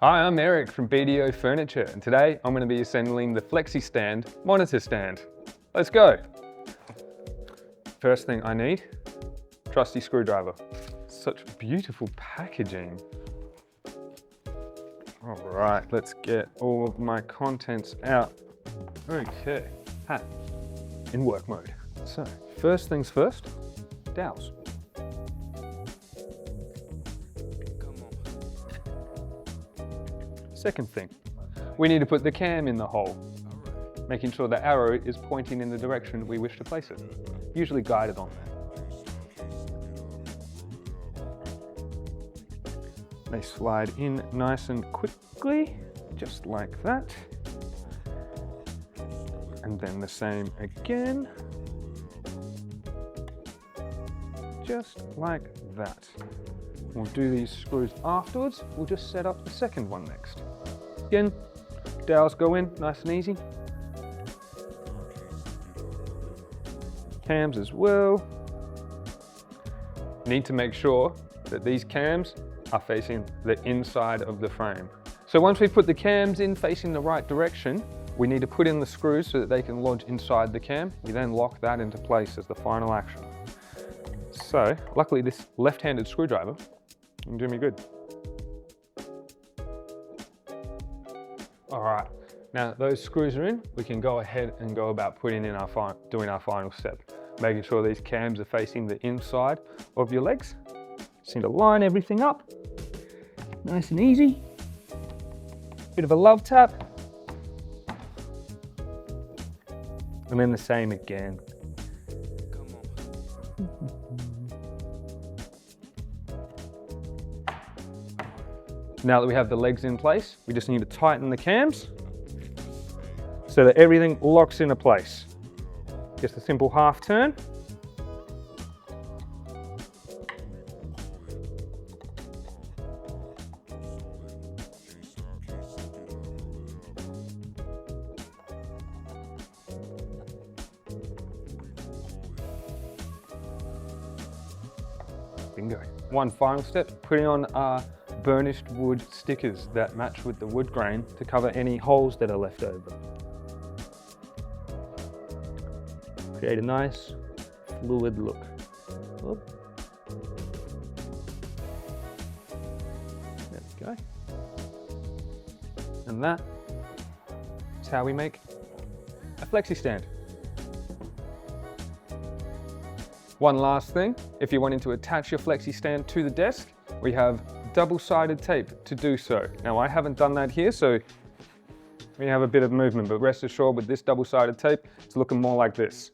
Hi, I'm Eric from BDO Furniture, and today I'm going to be assembling the FlexiStand Monitor stand. Let's go! First thing I need, trusty screwdriver. Such beautiful packaging. All right, let's get all of my contents out. Okay, in work mode. So, first things first, dowels. Second thing, we need to put the cam in the hole, making sure the arrow is pointing in the direction we wish to place it, usually guided on there. They slide in nice and quickly, just like that. And then the same again, just like that. We'll do these screws afterwards. We'll just set up the second one next. Again, dowels go in nice and easy. Cams as well. Need to make sure that these cams are facing the inside of the frame. So once we put the cams in facing the right direction, we need to put in the screws so that they can lodge inside the cam. You then lock that into place as the final action. So, luckily this left-handed screwdriver can do me good. All right, now that those screws are in, we can go ahead and go about doing our final step, making sure these cams are facing the inside of your legs. Just need to line everything up, nice and easy. Bit of a love tap. And then the same again. Now that we have the legs in place, we just need to tighten the cams so that everything locks into place. Just a simple half turn. Bingo. One final step, putting on our burnished wood stickers that match with the wood grain to cover any holes that are left over. Create a nice fluid look. Oop. There we go. And that is how we make a FlexiStand. One last thing, if you're wanting to attach your FlexiStand to the desk, we have double-sided tape to do so. Now I haven't done that here, so we have a bit of movement, but rest assured with this double-sided tape, it's looking more like this.